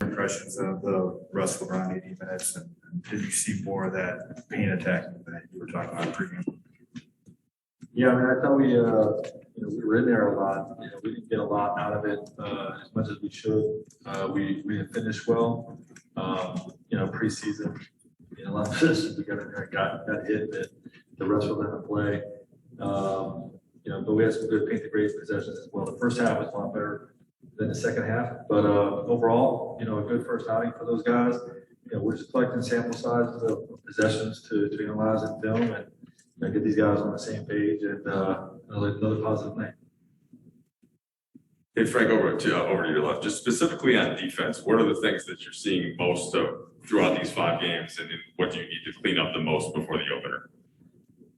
Impressions of the Russell around 80 minutes, and did you see more of that paint attacking that you were talking about pregame? Yeah, I mean, I thought we were in there a lot. We didn't get a lot out of it as much as we should. We didn't finish well. Preseason, a lot of positions we got in there, got hit that the rest of them play. But we had some good paint the grade possessions as well. The first half was a lot better than the second half, but overall, a good first outing for those guys. We're just collecting sample sizes of possessions to analyze and film and get these guys on the same page and another positive thing. Hey, Frank, over to your left. Just specifically on defense, what are the things that you're seeing most of throughout these 5 games, and what do you need to clean up the most before the opener?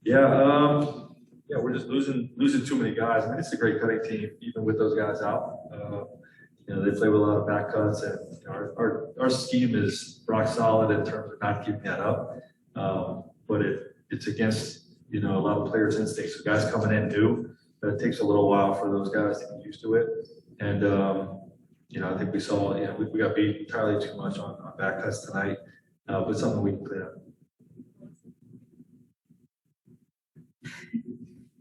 Yeah, we're just losing too many guys. I mean, it's a great cutting team, even with those guys out. They play with a lot of back cuts, and our scheme is rock solid in terms of not keeping that up. But it's against a lot of players' instincts. So guys coming in new, but it takes a little while for those guys to get used to it. And I think we saw we got beat entirely too much on back cuts tonight, but something we can clean up.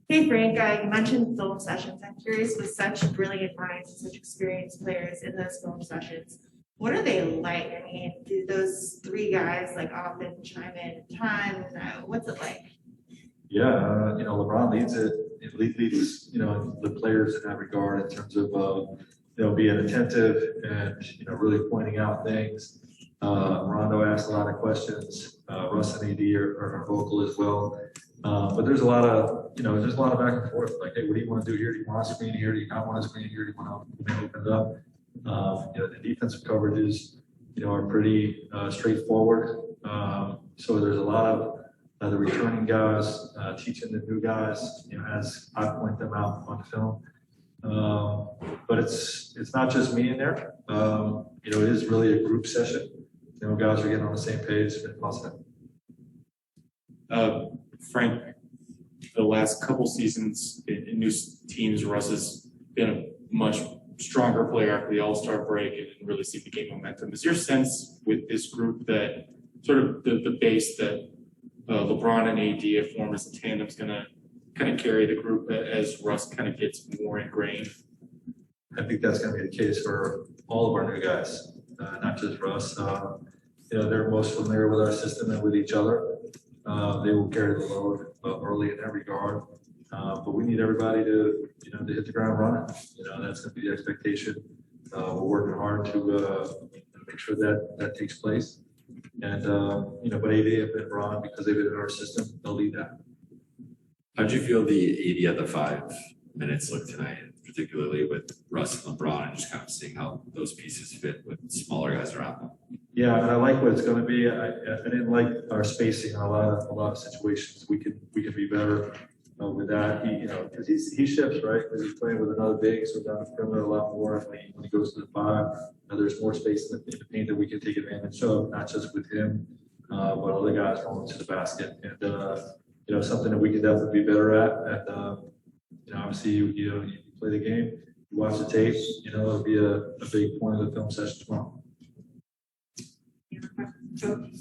Hey Frank, you mentioned film sessions. I'm curious, with such brilliant minds and such experienced players in those film sessions, what are they like? I mean, do those 3 guys often chime in a ton? What's it like? Yeah, LeBron leads it. It leads the players in that regard in terms of being attentive and really pointing out things. Rondo asked a lot of questions. Russ and AD are vocal as well. But there's a lot of back and forth. Like, hey, what do you want to do here? Do you want a screen here? Do you not want a screen here? Do you want to open it up? The defensive coverages, are pretty straightforward. So there's a lot of the returning guys teaching the new guys, as I point them out on film. But it's not just me in there. It is really a group session. Guys are getting on the same page. It's been positive. Frank, the last couple seasons in new teams, Russ has been a much stronger player after the All-Star break and really seemed to gain momentum. Is your sense with this group that sort of the base that LeBron and AD have formed as a tandem is going to kind of carry the group as Russ kind of gets more ingrained? I think that's going to be the case for all of our new guys, not just Russ. They're most familiar with our system and with each other. They will carry the load early in that regard. But we need everybody to hit the ground running. That's going to be the expectation. We're working hard to make sure that takes place. And but AD and LeBron, because they've been in our system, they'll lead that. How'd you feel the 80 of the 5 minutes look tonight, particularly with Russ and LeBron, and just kind of seeing how those pieces fit with smaller guys around them? Yeah, and I like what it's going to be. I didn't like our spacing in a lot of situations. We could be better with that. Because he shifts, right? Because he's playing with another big, so down the perimeter a lot more. When he goes to the 5, there's more space in the paint that we can take advantage of, not just with him, but other guys rolling to the basket. And something that we can definitely be better at. And obviously, you play the game, you watch the tape. It'll be a big point of the film session tomorrow. Coach.